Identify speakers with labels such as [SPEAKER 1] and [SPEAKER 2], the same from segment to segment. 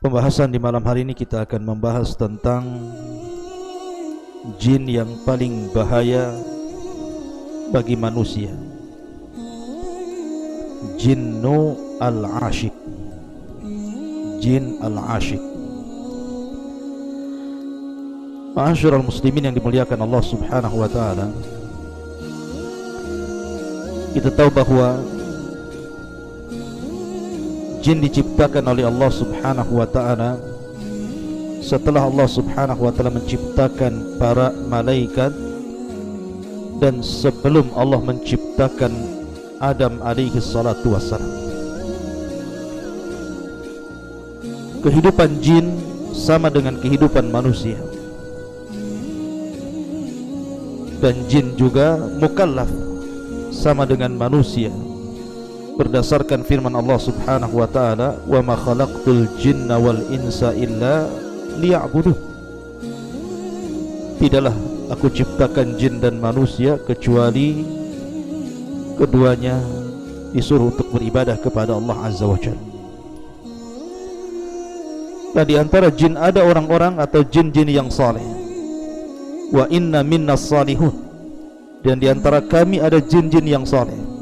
[SPEAKER 1] Pembahasan di malam hari ini kita akan membahas tentang jin yang paling bahaya bagi manusia. Jinnu al-ashik. Jin al-ashik. Ma'asyiral muslimin yang dimuliakan Allah Subhanahu wa taala, kita tahu bahwa jin diciptakan oleh Allah Subhanahu wa taala setelah Allah Subhanahu wa taala menciptakan para malaikat dan sebelum Allah menciptakan Adam alaihi salatu wassalam. Kehidupan jin sama dengan kehidupan manusia, dan jin juga mukallaf sama dengan manusia berdasarkan firman Allah Subhanahu wa taala, "Wa ma khalaqtul jinna wal insa illa liya'buduh." Tidaklah aku ciptakan jin dan manusia kecuali keduanya disuruh untuk beribadah kepada Allah Azza wa Jalla. Dan di antara jin ada orang-orang atau jin-jin yang saleh. Wa inna minnas salihun. Dan di antara kami ada jin-jin yang saleh.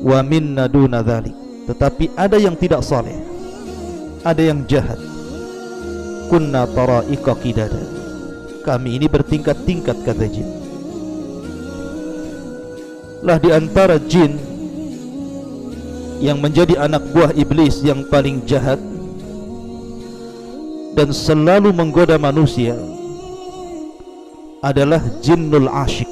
[SPEAKER 1] Wa minna duna dzalik. Tetapi ada yang tidak saleh, ada yang jahat. Kunna tara'iqa qidada. Kami ini bertingkat-tingkat, kata jin. Lah di antara jin yang menjadi anak buah iblis yang paling jahat dan selalu menggoda manusia adalah jinnul ashik.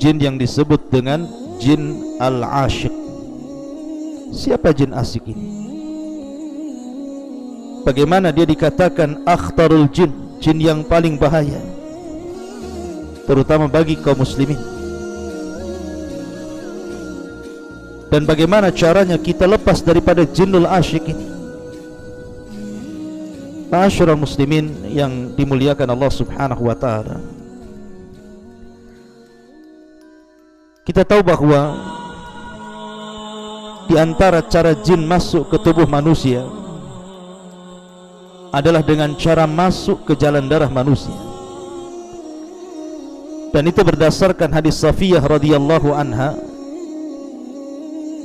[SPEAKER 1] Jin yang disebut dengan jin al-ashik. Siapa jin asyik ini? Bagaimana dia dikatakan akhtarul jin, jin yang paling bahaya, terutama bagi kaum muslimin? Dan bagaimana caranya kita lepas daripada jinnul ashik ini? Ma'asyiral muslimin yang dimuliakan Allah Subhanahu wa taala, kita tahu bahwa di antara cara jin masuk ke tubuh manusia adalah dengan cara masuk ke jalan darah manusia. Dan itu berdasarkan hadis Safiyah radhiyallahu anha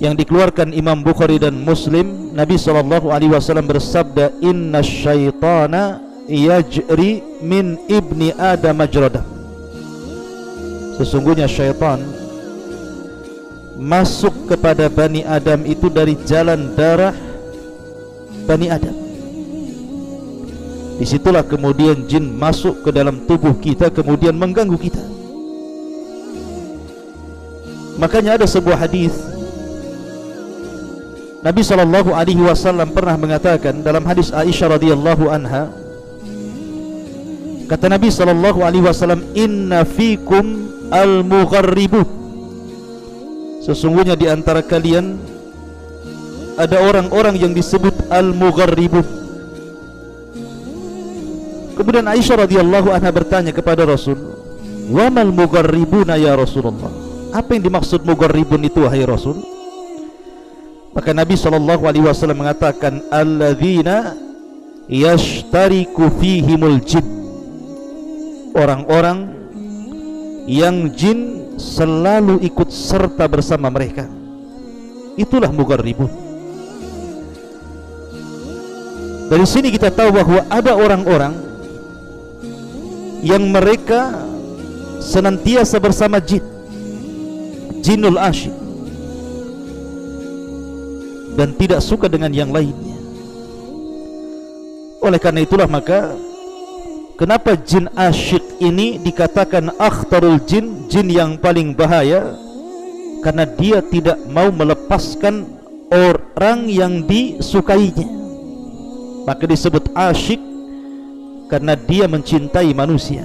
[SPEAKER 1] yang dikeluarkan Imam Bukhari dan Muslim. Nabi SAW bersabda, "Inna syaitana yajri min ibni Adam majradah." Sesungguhnya syaitan masuk kepada Bani Adam itu dari jalan darah Bani Adam. Disitulah kemudian jin masuk ke dalam tubuh kita, kemudian mengganggu kita. Makanya ada sebuah hadis Nabi SAW pernah mengatakan dalam hadis Aisyah radhiyallahu anha, kata Nabi SAW, "Inna fikum al-mugharribun." Sesungguhnya di antara kalian ada orang-orang yang disebut al-mugharribun. Kemudian Aisyah radhiyallahu anha bertanya kepada Rasul, "Wa mal mugharribuna ya Rasulullah?" Apa yang dimaksud mugharribun itu, wahai Rasul? Maka Nabi SAW mengatakan, "Alladzina yashtariku fihimul jin." Orang-orang yang jin selalu ikut serta bersama mereka, itulah mugharribun. Dari sini kita tahu bahwa ada orang-orang yang mereka senantiasa bersama jin, jinul ashik, dan tidak suka dengan yang lainnya. Oleh karena itulah maka kenapa jin asyik ini dikatakan akhtarul jin, jin yang paling bahaya? Karena dia tidak mau melepaskan orang yang disukainya. Maka disebut asyik karena dia mencintai manusia.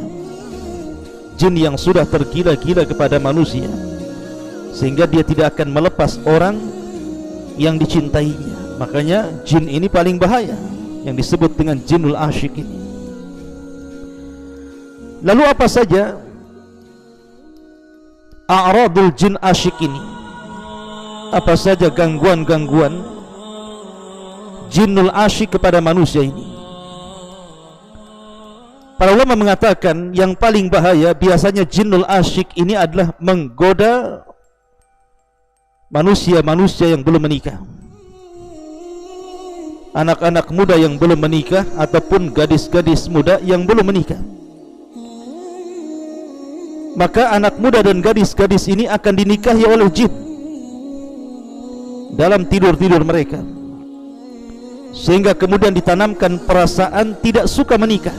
[SPEAKER 1] Jin yang sudah tergila-gila kepada manusia, sehingga dia tidak akan melepas orang yang dicintainya. Makanya jin ini paling bahaya, yang disebut dengan jinul asyik ini. Lalu apa saja a'radul jin asyik ini? Apa saja gangguan-gangguan jinnul asyik kepada manusia ini. Para ulama mengatakan yang paling bahaya biasanya jinnul asyik ini adalah menggoda manusia-manusia yang belum menikah, anak-anak muda yang belum menikah, ataupun gadis-gadis muda yang belum menikah. Maka anak muda dan gadis-gadis ini akan dinikahi oleh jin dalam tidur-tidur mereka, sehingga kemudian ditanamkan perasaan tidak suka menikah.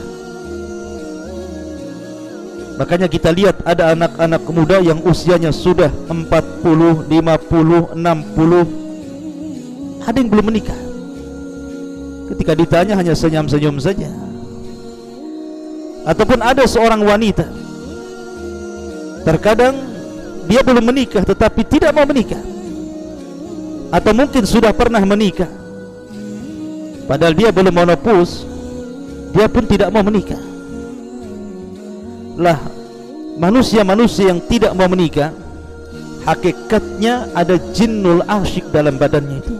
[SPEAKER 1] Makanya kita lihat ada anak-anak muda yang usianya sudah 40, 50, 60, ada yang belum menikah. Ketika ditanya hanya senyum-senyum saja. Ataupun ada seorang wanita, terkadang dia belum menikah tetapi tidak mau menikah, atau mungkin sudah pernah menikah, padahal dia belum menopause, dia pun tidak mau menikah. Lah, manusia-manusia yang tidak mau menikah, hakikatnya ada jinnul asyik dalam badannya itu.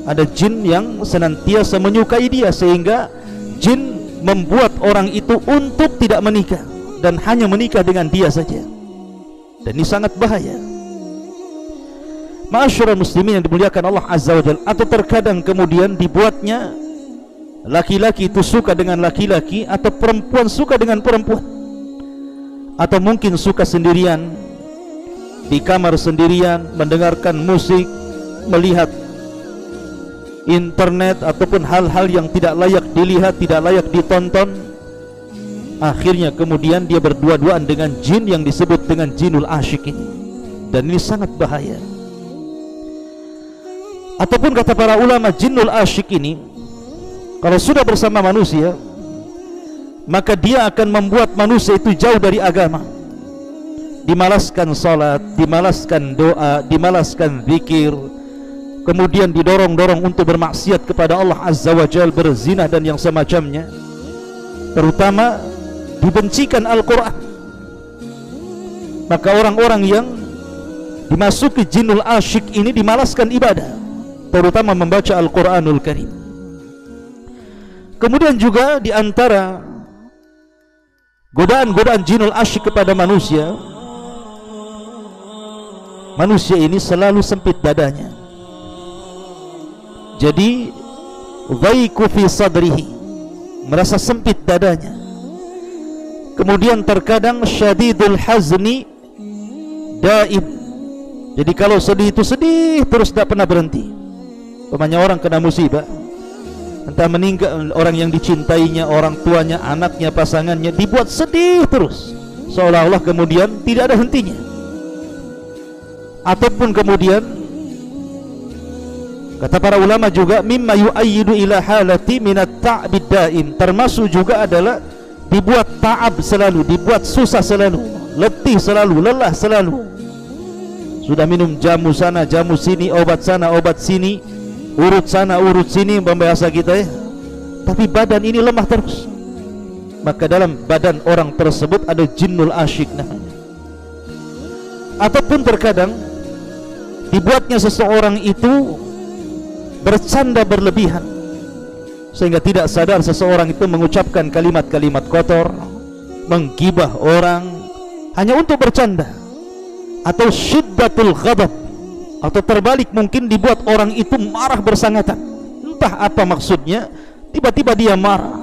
[SPEAKER 1] Ada jin yang senantiasa menyukai dia, sehingga jin membuat orang itu untuk tidak menikah dan hanya menikah dengan dia saja. Dan ini sangat bahaya. Ma'asyiral muslimin yang dimuliakan Allah Azza wa Jalla. Atau terkadang kemudian dibuatnya laki-laki itu suka dengan laki-laki, atau perempuan suka dengan perempuan, atau mungkin suka sendirian di kamar sendirian, mendengarkan musik, melihat internet, ataupun hal-hal yang tidak layak dilihat, tidak layak ditonton. Akhirnya kemudian dia berdua-duaan dengan jin yang disebut dengan jinul asyik ini. Dan ini sangat bahaya. Ataupun kata para ulama, jinul asyik ini kalau sudah bersama manusia, maka dia akan membuat manusia itu jauh dari agama, dimalaskan salat, dimalaskan doa, dimalaskan zikir, kemudian didorong-dorong untuk bermaksiat kepada Allah Azza wa Jalla, berzina dan yang semacamnya. Terutama dibencikan Al-Quran. Maka orang-orang yang dimasuki jinul asyik ini dimalaskan ibadah, terutama membaca Al-Quranul Karim. Kemudian juga di antara godaan-godaan jinul asyik kepada manusia, manusia ini selalu sempit dadanya. Jadi dhaiqu fi sadrihi, merasa sempit dadanya. Kemudian terkadang syadidul hazni daim, jadi kalau sedih itu sedih terus, tidak pernah berhenti. Umpamanya orang kena musibah, entah meninggal orang yang dicintainya, orang tuanya, anaknya, pasangannya, dibuat sedih terus, seolah-olah kemudian tidak ada hentinya. Ataupun kemudian kata para ulama juga, mimma yu'ayyidu ila halati minat ta'bid daim, termasuk juga adalah dibuat ta'ab selalu, dibuat susah selalu, letih selalu, lelah selalu. Sudah minum jamu sana, jamu sini, obat sana, obat sini, urut sana, urut sini, bahasa kita ya, tapi badan ini lemah terus. Maka dalam badan orang tersebut ada jinnul asyik namanya. Ataupun terkadang dibuatnya seseorang itu bercanda berlebihan, sehingga tidak sadar seseorang itu mengucapkan kalimat-kalimat kotor, menggibah orang hanya untuk bercanda. Atau syiddatul ghadab, atau terbalik, mungkin dibuat orang itu marah bersangatan, entah apa maksudnya, tiba-tiba dia marah,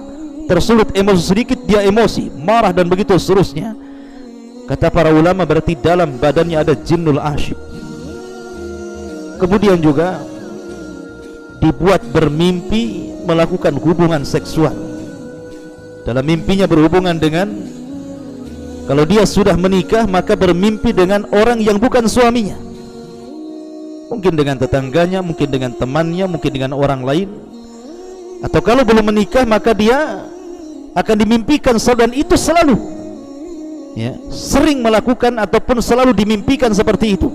[SPEAKER 1] tersulut emosi sedikit dia emosi, marah, dan begitu seterusnya. Kata para ulama, berarti dalam badannya ada jinnul asyik. Kemudian juga dibuat bermimpi melakukan hubungan seksual. Dalam mimpinya berhubungan dengan, kalau dia sudah menikah, maka bermimpi dengan orang yang bukan suaminya, mungkin dengan tetangganya, mungkin dengan temannya, mungkin dengan orang lain. Atau kalau belum menikah, maka dia akan dimimpikan, dan itu selalu ya, sering melakukan ataupun selalu dimimpikan seperti itu.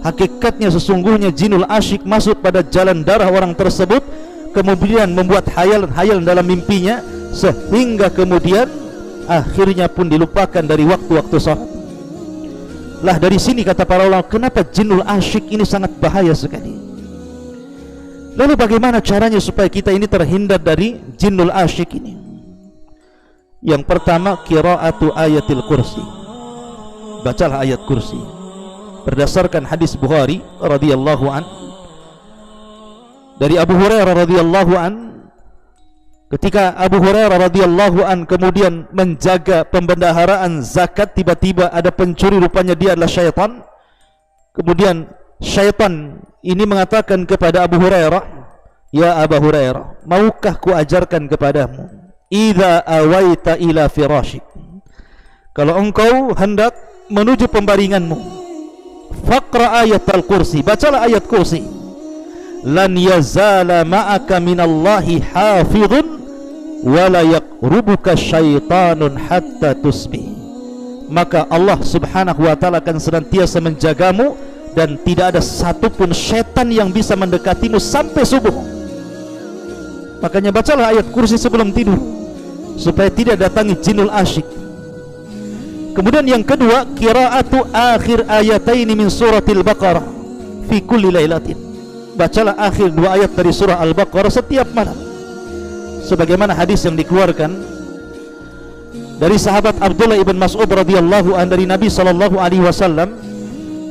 [SPEAKER 1] Hakikatnya sesungguhnya jinul asyik masuk pada jalan darah orang tersebut, kemudian membuat hayalan dalam mimpinya, sehingga kemudian akhirnya pun dilupakan dari waktu-waktu sholat. Lah, dari sini kata para ulama, kenapa jinul asyik ini sangat bahaya sekali. Lalu bagaimana caranya supaya kita ini terhindar dari jinnul asyik ini? Yang pertama, qiraatu ayatil kursi. Bacalah ayat kursi. Berdasarkan hadis Bukhari radhiyallahu an, dari Abu Hurairah radhiyallahu an, ketika Abu Hurairah radhiyallahu an kemudian menjaga pembendaharaan zakat, tiba-tiba ada pencuri, rupanya dia adalah syaitan. Kemudian syaitan ini mengatakan kepada Abu Hurairah, "Ya Abu Hurairah, maukah ku ajarkan kepadamu, idza awaita ila firashik, kalau engkau hendak menuju pembaringanmu, faqra ayatal kursi, bacalah ayat kursi, lan yazala ma'aka minallahi hafidhun wa la yaqrubuka syaitanun hatta tusbih." Maka Allah subhanahu wa ta'ala akan senantiasa menjagamu, dan tidak ada satupun setan yang bisa mendekatimu sampai subuh. Makanya bacalah ayat kursi sebelum tidur, supaya tidak datangi jinnul asyik. Kemudian yang kedua, qiraatu akhir ayataini min suratil Baqarah fi kulli lailatin. Bacalah akhir dua ayat dari surah Al-Baqarah setiap malam, sebagaimana hadis yang dikeluarkan dari sahabat Abdullah ibn Mas'ud radhiyallahu an dari Nabi sallallahu alaihi wasallam,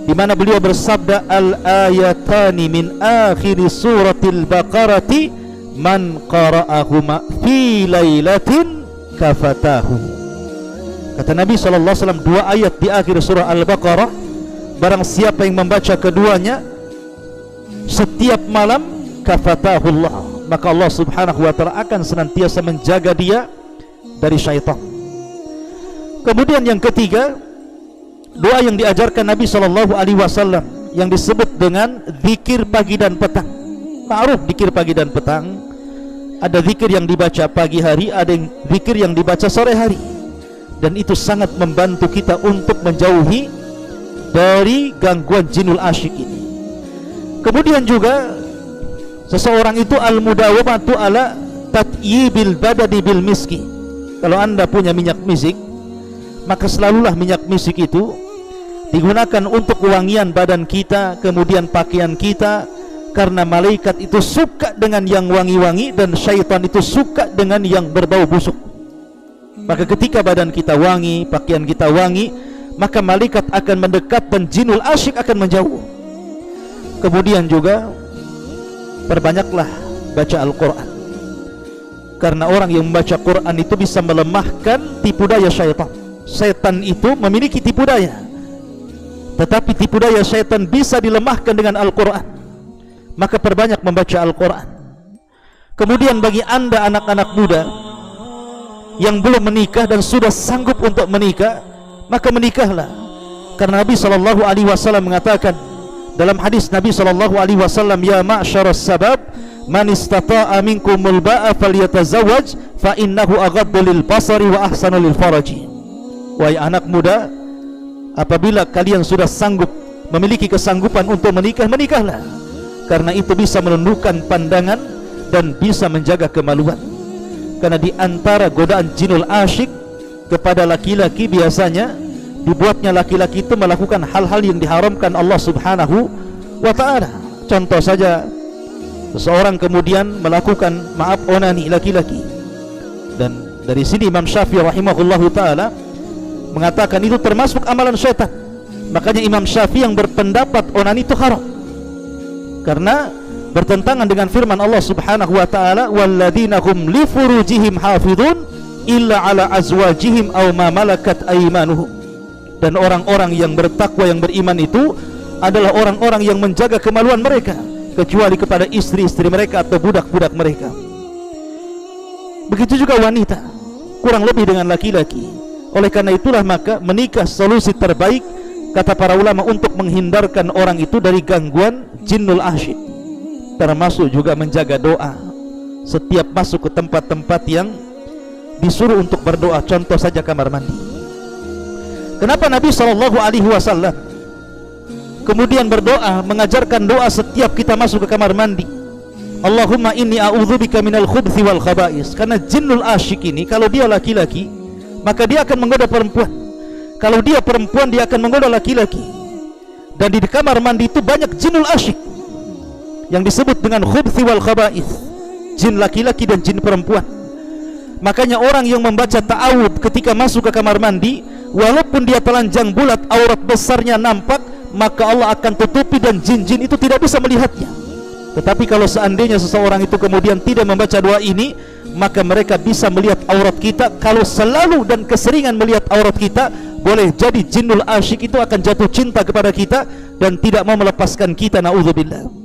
[SPEAKER 1] di mana beliau bersabda, al-ayatani min akhir suratil Baqarati man qara'ahuma fi lailatin kafatahu. Kata Nabi SAW, dua ayat di akhir surah Al-Baqarah, barang siapa yang membaca keduanya setiap malam, kafatahullah, maka Allah subhanahu wa ta'ala akan senantiasa menjaga dia dari syaitan. Kemudian yang ketiga, doa yang diajarkan Nabi SAW yang disebut dengan zikir pagi dan petang. Ma'ruf zikir pagi dan petang. Ada zikir yang dibaca pagi hari, ada yang zikir yang dibaca sore hari, dan itu sangat membantu kita untuk menjauhi dari gangguan jinnul asyik ini. Kemudian juga seseorang itu al-mudawamatu ala tatyibil badani bil miski. Kalau anda punya minyak misik, maka selalulah minyak misik itu digunakan untuk wangian badan kita, kemudian pakaian kita, karena malaikat itu suka dengan yang wangi-wangi dan syaitan itu suka dengan yang berbau busuk. Maka ketika badan kita wangi, pakaian kita wangi, maka malaikat akan mendekat dan jinnul asyik akan menjauh. Kemudian juga perbanyaklah baca Al-Quran, karena orang yang membaca Quran itu bisa melemahkan tipu daya syaitan. Setan itu memiliki tipu daya, tetapi tipu daya setan bisa dilemahkan dengan Al-Quran. Maka perbanyak membaca Al-Quran. Kemudian bagi anda anak-anak muda yang belum menikah dan sudah sanggup untuk menikah, maka menikahlah. Karena Nabi SAW mengatakan dalam hadis Nabi SAW, ya ma'syaras sabab, man istata'a minkumul ba'a falyatazawwaj fa innahu aghaddu lil basari wa ahsanu lil faraji. Wahai anak muda, apabila kalian sudah sanggup, memiliki kesanggupan untuk menikah, menikahlah, karena itu bisa menundukkan pandangan dan bisa menjaga kemaluan. Karena di antara godaan jinnul asyik kepada laki-laki, biasanya dibuatnya laki-laki itu melakukan hal-hal yang diharamkan Allah subhanahu wa ta'ala. Contoh saja, seseorang kemudian melakukan onani laki-laki, dan dari sini Imam Syafi'i rahimahullahu ta'ala mengatakan itu termasuk amalan syaitan. Makanya Imam Syafi'i yang berpendapat onani itu haram, karena bertentangan dengan firman Allah subhanahu wa ta'ala, walladzina hum li furujihim hafidhun illa ala azwajihim aw ma malakat aymanuhum. Dan orang-orang yang bertakwa, yang beriman itu adalah orang-orang yang menjaga kemaluan mereka, kecuali kepada istri-istri mereka atau budak-budak mereka. Begitu juga wanita, kurang lebih dengan laki-laki. Oleh karena itulah maka menikah solusi terbaik, kata para ulama, untuk menghindarkan orang itu dari gangguan jinnul asyik. Termasuk juga menjaga doa setiap masuk ke tempat-tempat yang disuruh untuk berdoa. Contoh saja kamar mandi. Kenapa Nabi SAW kemudian berdoa, mengajarkan doa setiap kita masuk ke kamar mandi? Allahumma inni a'udzubika minal khubthi wal khaba'is. Karena jinnul asyik ini, kalau dia laki-laki, maka dia akan menggoda perempuan. Kalau dia perempuan, dia akan menggoda laki-laki. Dan di kamar mandi itu banyak jinnul asyik. yang disebut dengan khubthi wal khaba'ith, jin laki-laki dan jin perempuan. Makanya orang yang membaca ta'awud ketika masuk ke kamar mandi, walaupun dia telanjang bulat, aurat besarnya nampak, maka Allah akan tutupi dan jin-jin itu tidak bisa melihatnya. Tetapi kalau seandainya seseorang itu kemudian tidak membaca doa ini, maka mereka bisa melihat aurat kita. Kalau selalu dan keseringan melihat aurat kita, boleh jadi jinnul asyik itu akan jatuh cinta kepada kita dan tidak mau melepaskan kita, na'udzubillah.